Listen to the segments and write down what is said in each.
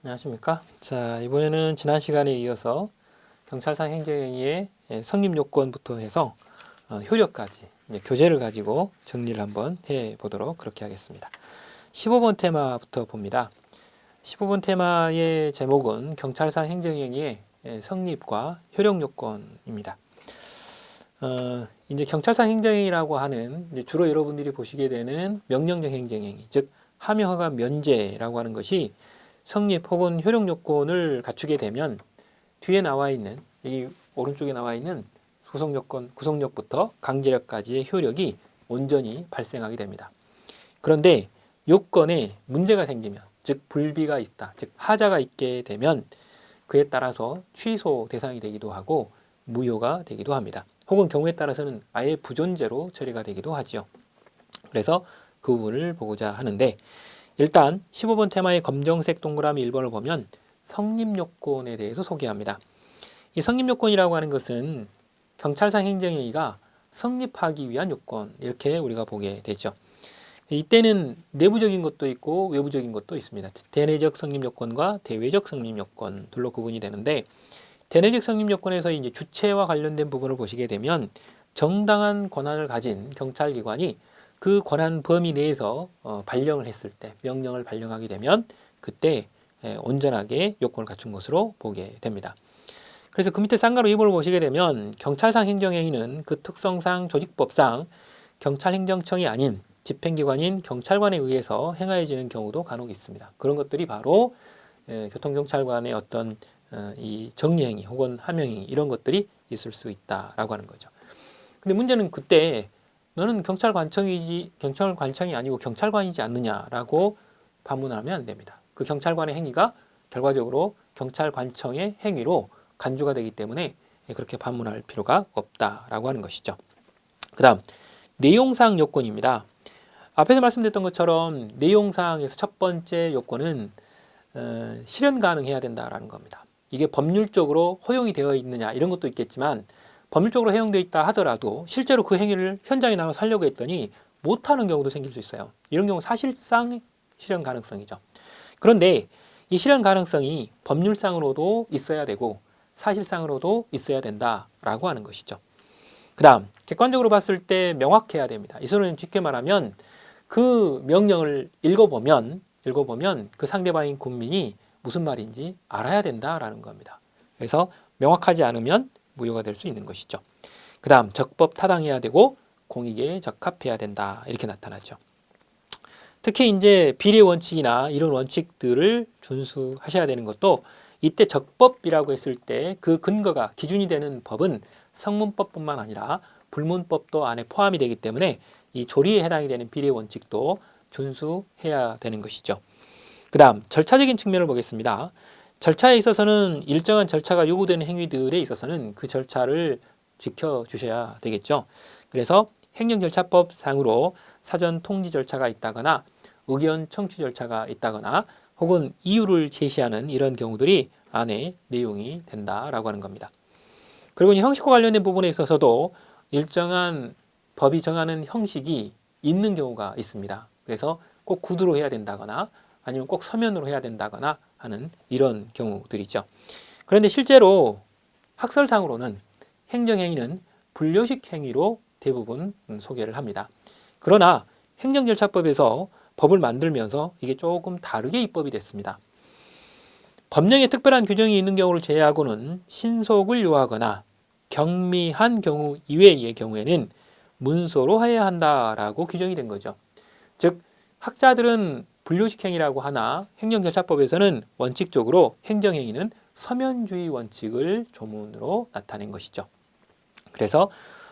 안녕하십니까. 자, 이번에는 지난 시간에 이어서 경찰상 행정행위의 성립 요건부터 해서 효력까지 이제 교재를 가지고 정리를 한번 해 보도록 그렇게 하겠습니다. 15번 테마부터 봅니다. 15번 테마의 제목은 경찰상 행정행위의 성립과 효력 요건입니다. 이제 경찰상 행정행위라고 하는 이제 주로 여러분들이 보시게 되는 명령적 행정행위, 즉 함유허가 면제라고 하는 것이 성립 혹은 효력 요건을 갖추게 되면 뒤에 나와 있는 이 오른쪽에 나와 있는 소속 요건, 구속력부터 강제력까지의 효력이 온전히 발생하게 됩니다. 그런데 요건에 문제가 생기면, 즉 불비가 있다, 즉 하자가 있게 되면 그에 따라서 취소 대상이 되기도 하고 무효가 되기도 합니다. 혹은 경우에 따라서는 아예 부존재로 처리가 되기도 하죠. 그래서 그 부분을 보고자 하는데, 일단 15번 테마의 검정색 동그라미 1번을 보면 성립요건에 대해서 소개합니다. 이 성립요건이라고 하는 것은 경찰상 행정행위가 성립하기 위한 요건, 이렇게 우리가 보게 되죠. 이때는 내부적인 것도 있고 외부적인 것도 있습니다. 대내적 성립요건과 대외적 성립요건 둘로 구분이 되는데, 대내적 성립요건에서 이제 주체와 관련된 부분을 보시게 되면 정당한 권한을 가진 경찰기관이 그 권한 범위 내에서 발령을 했을 때, 명령을 발령하게 되면 그때 온전하게 요건을 갖춘 것으로 보게 됩니다. 그래서 그 밑에 쌍가루 2번을 보시게 되면 경찰상 행정행위는 그 특성상 조직법상 경찰행정청이 아닌 집행기관인 경찰관에 의해서 행하여지는 경우도 간혹 있습니다. 그런 것들이 바로 교통경찰관의 어떤 이 정리행위 혹은 함용행위, 이런 것들이 있을 수 있다라고 하는 거죠. 근데 문제는 그때 너는 경찰관청이 아니고 경찰관이지 않느냐라고 반문하면 안 됩니다. 그 경찰관의 행위가 결과적으로 경찰관청의 행위로 간주가 되기 때문에 그렇게 반문할 필요가 없다라고 하는 것이죠. 그 다음 내용상 요건입니다. 앞에서 말씀드렸던 것처럼 내용상에서 첫 번째 요건은 실현 가능해야 된다라는 겁니다. 이게 법률적으로 허용이 되어 있느냐 이런 것도 있겠지만, 법률적으로 허용되어 있다 하더라도 실제로 그 행위를 현장에 나가서 하려고 했더니 못하는 경우도 생길 수 있어요. 이런 경우 사실상 실현 가능성이죠. 그런데 이 실현 가능성이 법률상으로도 있어야 되고 사실상으로도 있어야 된다라고 하는 것이죠. 그 다음 객관적으로 봤을 때 명확해야 됩니다. 이 소리는 쉽게 말하면 그 명령을 읽어보면 그 상대방인 국민이 무슨 말인지 알아야 된다라는 겁니다. 그래서 명확하지 않으면 무효가 될 수 있는 것이죠. 그 다음 적법 타당해야 되고 공익에 적합해야 된다, 이렇게 나타나죠. 특히 이제 비례 원칙이나 이런 원칙들을 준수하셔야 되는 것도, 이때 적법이라고 했을 때 그 근거가 기준이 되는 법은 성문법뿐만 아니라 불문법도 안에 포함이 되기 때문에 이 조리에 해당이 되는 비례 원칙도 준수해야 되는 것이죠. 그 다음 절차적인 측면을 보겠습니다. 절차에 있어서는 일정한 절차가 요구되는 행위들에 있어서는 그 절차를 지켜주셔야 되겠죠. 그래서 행정절차법상으로 사전 통지 절차가 있다거나 의견 청취 절차가 있다거나 혹은 이유를 제시하는 이런 경우들이 안에 내용이 된다라고 하는 겁니다. 그리고 형식과 관련된 부분에 있어서도 일정한 법이 정하는 형식이 있는 경우가 있습니다. 그래서 꼭 구두로 해야 된다거나 아니면 꼭 서면으로 해야 된다거나 하는 이런 경우들이죠. 그런데 실제로 학설상으로는 행정행위는 분류식 행위로 대부분 소개를 합니다. 그러나 행정절차법에서 법을 만들면서 이게 조금 다르게 입법이 됐습니다. 법령에 특별한 규정이 있는 경우를 제외하고는 신속을 요하거나 경미한 경우 이외의 경우에는 문서로 해야 한다라고 규정이 된 거죠. 즉 학자들은 분류식 행위라고 하나 행정절차법에서는 원칙적으로 행정행위는 서면주의 원칙을 조문으로 나타낸 것이죠. 그래서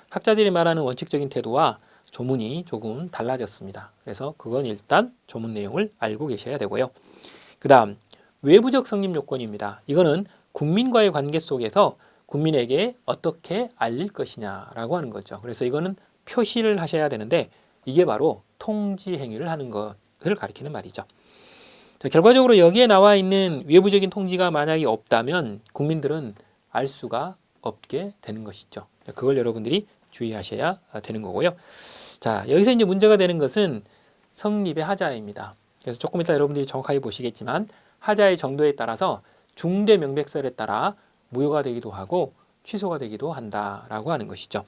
학자들이 말하는 원칙적인 태도와 조문이 조금 달라졌습니다. 그래서 그건 일단 조문 내용을 알고 계셔야 되고요. 그 다음 외부적 성립 요건입니다. 이거는 국민과의 관계 속에서 국민에게 어떻게 알릴 것이냐라고 하는 거죠. 그래서 이거는 표시를 하셔야 되는데 이게 바로 통지 행위를 하는 것을 가리키는 말이죠. 자, 결과적으로 여기에 나와 있는 외부적인 통지가 만약에 없다면 국민들은 알 수가 없게 되는 것이죠. 그걸 여러분들이 주의하셔야 되는 거고요. 자, 여기서 이제 문제가 되는 것은 성립의 하자입니다. 그래서 조금 이따 여러분들이 정확하게 보시겠지만 하자의 정도에 따라서 중대 명백설에 따라 무효가 되기도 하고 취소가 되기도 한다라고 하는 것이죠.